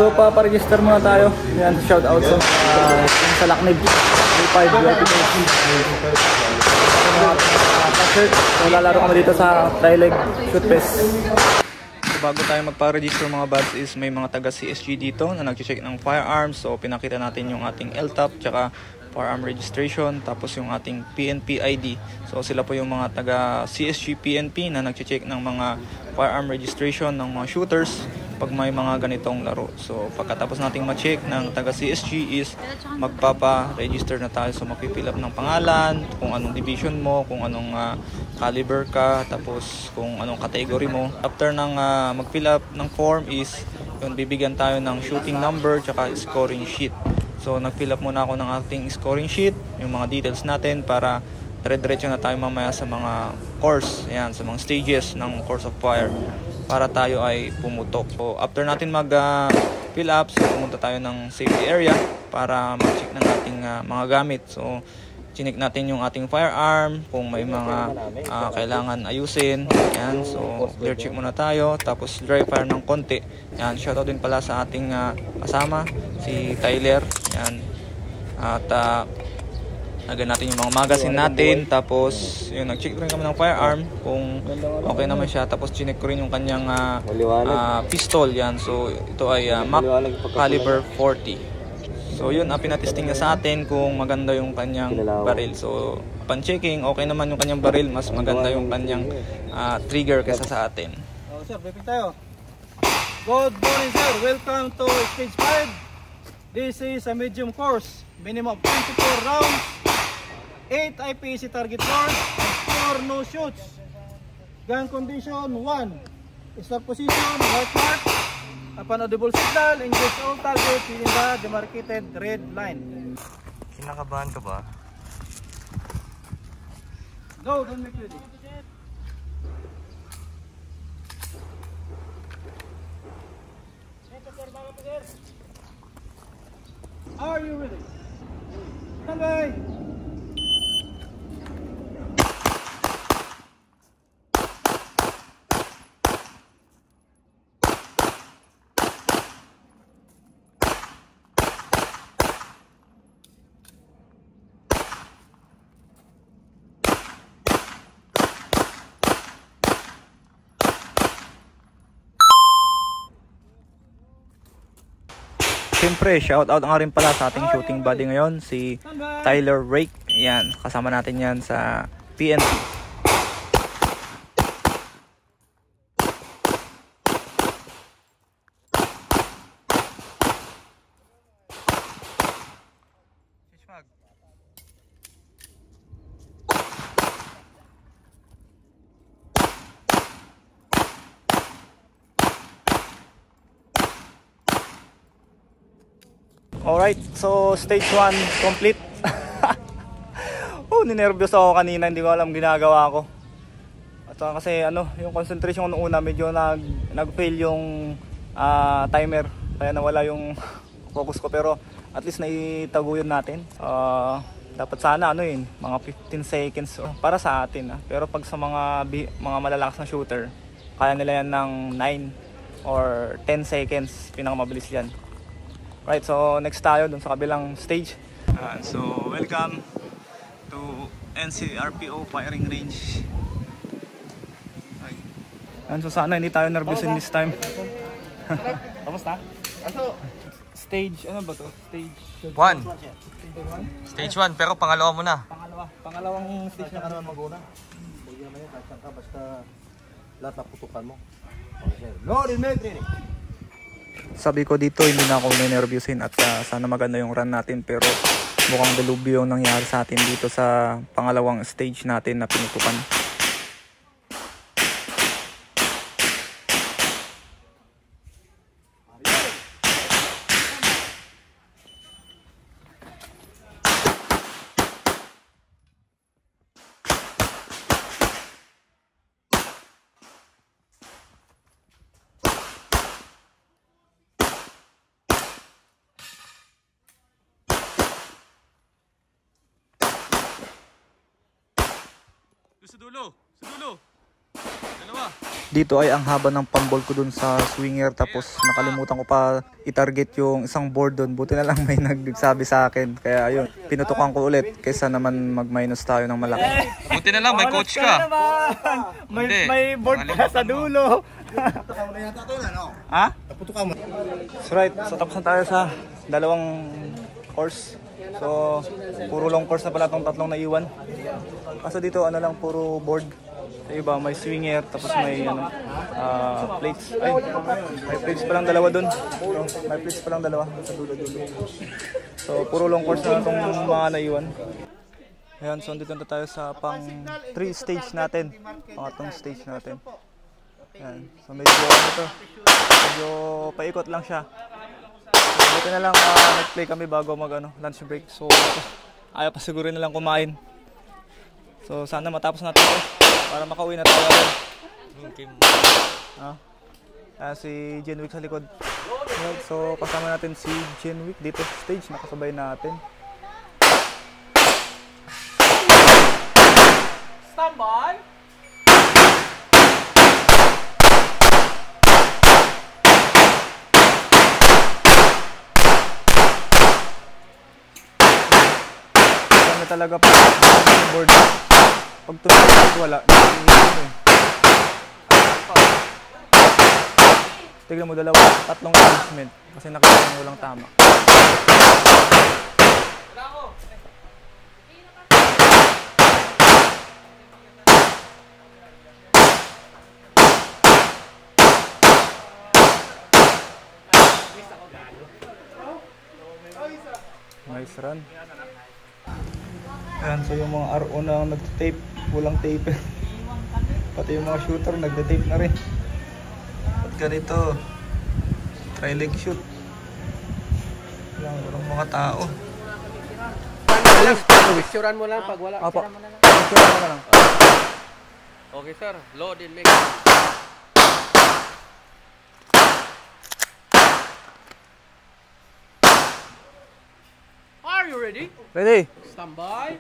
So paparegister muna tayo. Yan, shout out sa Laknib. B5 so lalaro kami dito sa Trileg Shoot Fest. So, bago tayo magpa-register mga buds is may mga taga CSG dito na nag-check ng firearms. So pinakita natin yung ating LTAP tsaka firearm registration, tapos yung ating PNP ID. So sila po yung mga taga CSG PNP na nag-check ng mga firearm registration ng mga shooters pag may mga ganitong laro. So pagkatapos nating ma-check ng taga CSG is magpapa-register na tayo. So mag-fill up ng pangalan, kung anong division mo, kung anong caliber ka, tapos kung anong category mo. After ng mag-fill up ng form is yun, bibigyan tayo ng shooting number tsaka scoring sheet. So nag-fill up muna ako ng ating scoring sheet, yung mga details natin para dire-diretso na tayo mamaya sa mga course, ayan, sa mga stages ng course of fire para tayo ay pumutok. So after natin mag-fill up, so pumunta tayo ng safety area para mag-check ng ating mga gamit. So chinik natin yung ating firearm, kung may mga kailangan ayusin. Yan, so clear check muna tayo, tapos dry fire ng konti. Yan, shoutout din pala sa ating kasama, si Tyler. Yan, at lagyan natin yung mga magazine natin, tapos yun, nag-check rin kami ng firearm kung okay naman siya, tapos chinik ko rin yung kanyang pistol. Yan, so ito ay Mac caliber 40. So yun, pinatesting niya sa atin kung maganda yung kanyang baril. So upon checking, okay naman yung kanyang baril, mas maganda yung kanyang trigger kaysa sa atin. Sir, briefing tayo. Good morning sir, welcome to stage 5. This is a medium course, minimum of 24 rounds, 8 IPC target loads, and 4 no shoots. Gun condition 1, start position, right mark. Upon audible signal, engage all targets within the demarcated red line. Kinakabahan ka ba? Go, don't make ready. Are you ready? Stand by. Siyempre, shoutout nga rin pala sa ating shooting buddy ngayon, si Tyler Rake. Yan, kasama natin yan sa PNP. Alright, so stage 1 complete. Ninervyos ako kanina, hindi ko alam ginagawa ko. At kasi yung concentration ko noong una, medyo nag-fail yung timer. Kaya nawala yung focus ko, pero at least naitaguyod natin. Dapat sana mga 15 seconds para sa atin. Pero pag sa mga malalakas na shooter, kaya nila yan ng 9 or 10 seconds, pinakamabilis yan. Right, so next tayo dun sa kabilang stage. So welcome to NCRPO firing range. So sana hindi tayo nervousin this time. Tapos na? Stage, ano ba to? Stage 1. Stage 1, pero pangalawa mo na. Pangalawang stage na ka naman mag-una. Pwede naman yun, kahit ka, basta lahat na putukan mo. Load and make ready. Sabi ko dito, hindi na ako nervyusin at sana maganda yung run natin, pero mukhang delubyo yung nangyari sa atin dito sa pangalawang stage natin na pinutukan. Sa dulo! Sa dulo! Dalawa! Dito ay ang haba ng pambol ko dun sa swinger, tapos nakalimutan ko pa i-target yung isang board dun. Buti na lang may nagsabi sa akin, kaya ayun, pinutukan ko ulit kaysa naman mag-minus tayo ng malaki. Buti na lang, may coach ka. May board ka sa dulo. Ha? That's right, so tapos na tayo sa dalawang course. So puro long course na pala itong tatlong naiwan. Kaso dito ano lang, puro board. Sa iba may swinger, tapos may plates. Ay, may plates pa lang dalawa dun. May plates pa lang dalawa sa dulo-dulo. So puro long course na itong mga naiwan. Ayan, so dito na tayo sa pang 3 stage natin. Pangatong stage natin. Ayan, so medyo paikot lang siya. Buti na lang nag-play kami bago mag lunch break. So ayaw pa siguro na lang kumain. So sana matapos natin ito para makauwi na tayo agad. Si Jenwick sa likod. Right, so kasama natin si Jenwick dito sa stage, nakasabay natin. Standby! Kami talaga pa board. Pag tumigil wala, tignan mo dalawa, tatlong adjustment kasi nakita mo walang tama. Nice run. Ayan, so yung mga RO na nagtape, walang tape. Pati yung mga shooter nagtape na rin. At ganito, try leg shoot. Walang mga tao. Picturean mo lang pag wala. Apo. Picturean mo na lang. Picturean mo na lang. Okay sir, load and make. Are you ready? Ready? Stand by.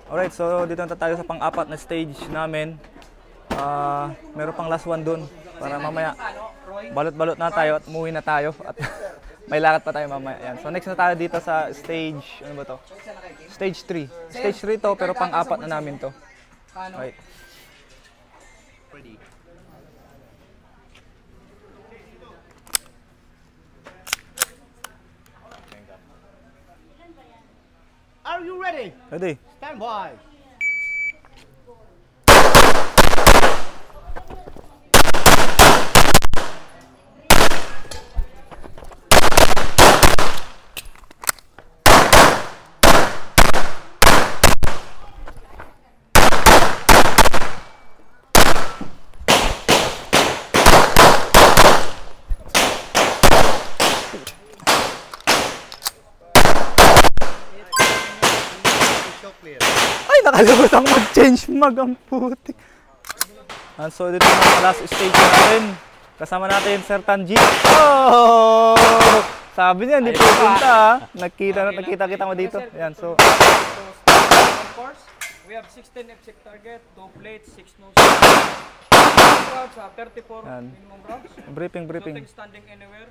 Alright, so dito na tayo sa pang-apat na stage namin. Meron pang last one dun para mamaya balot-balot na tayo at umuwi na tayo at may lakad pa tayo mamaya. Yan. So next na tayo dito sa stage, ano ba to? Stage 3. Stage 3 to pero pang-apat na namin to. Right. Are you ready? Ready? Stand by. Ay, nakalimutan ko mag-change mag ang putik. So dito na last stage natin. Kasama natin Sir Tanji. Oh! Sabi niya, hindi pupunta. Nakita kita mo dito. Ayan, so We have 16 FSEC target, 2 plates, 6 nose. 34 Ayan. minimum rounds. Briefing. Shooting standing anywhere.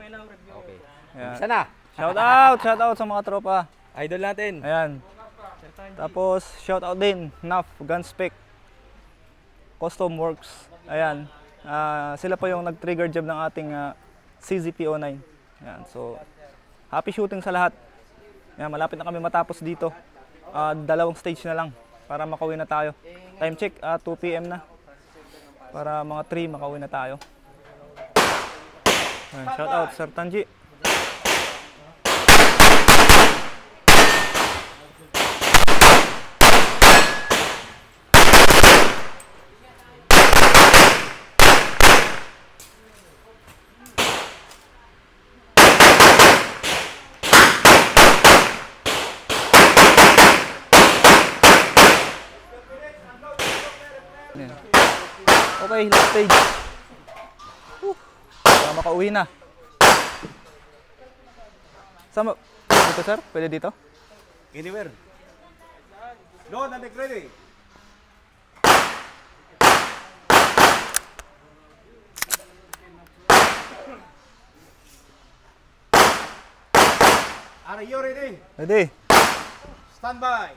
May lang review. Okay. Ayan. Sana. Shout out sa mga tropa. Idol natin. Ayan. Tapos shout out din NAF Gunspec Custom Works. Ayan. Sila pa yung nag-trigger job ng ating CZP-09. Ayan. So happy shooting sa lahat. Ayan, malapit na kami matapos dito. Dalawang stage na lang para makauwi na tayo. Time check 2 PM na. Para mga 3 makauwi na tayo. Ayan, shout out Sir Tanji. Ayan. Okay, last stage. Para makauwi na. Sama dito sir? Pwede dito? Anywhere. Load and make ready. Are you ready? Ready? Stand by.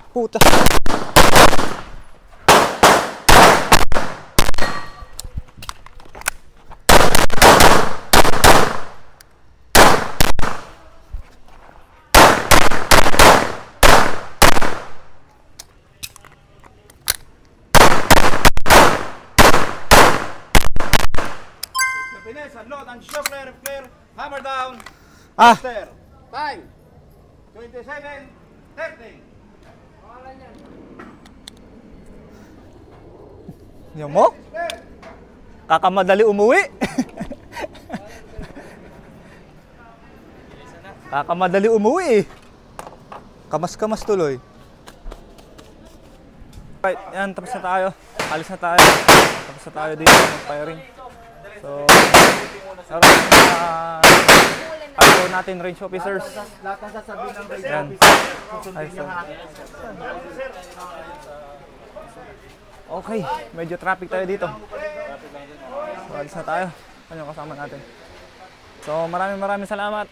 Puta. Finish, unload and show clear, hammer down. Ah! Master. Time. 27:30. Yan mo? Kakamadali umuwi. Kakamadali umuwi. Kamas-kamas tuloy. Right, yan, tapos na tayo. Alis na tayo. Tapos na tayo dito ng firing. So, ako natin range officers. Lahat ng sasabihin ng radio Yan. officer. Ay, so. Okay, medyo traffic tayo dito. So, alis na tayo. Ano yung kasama natin? So, maraming salamat.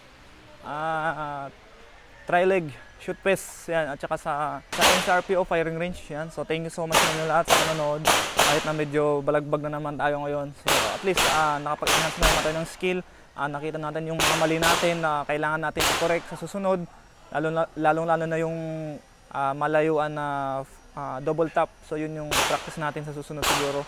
Trileg, Shoot Fest, yan, at saka sa NCRPO Firing Range, yan. So, thank you so much sa inyo lahat sa panonood. Kahit na medyo balagbag na naman tayo ngayon. So, at least, nakapag-enhance na naman tayo ng skill. Nakita natin yung mga mali natin na kailangan natin i-correct sa susunod. Lalong-lalo na yung malayuan na double tap. So, yun yung practice natin sa susunod siguro.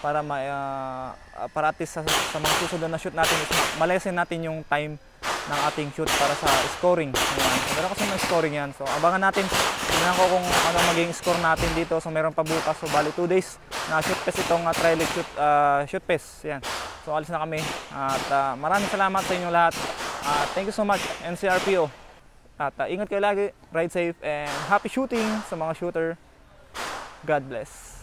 Para at least sa mga susunod na shoot natin, malesen natin yung time ng ating shoot para sa scoring. Ayan. Meron kasi may scoring yan. So, abangan natin. Tingnan ko kung ano maging score natin dito. So, meron pa bukas. So, bali 2 days na shoot fest itong Trileg shoot fest. Yan. So, alis na kami. At maraming salamat sa inyo lahat. Thank you so much, NCRPO. At ingat kayo lagi. Ride safe and happy shooting sa mga shooter. God bless.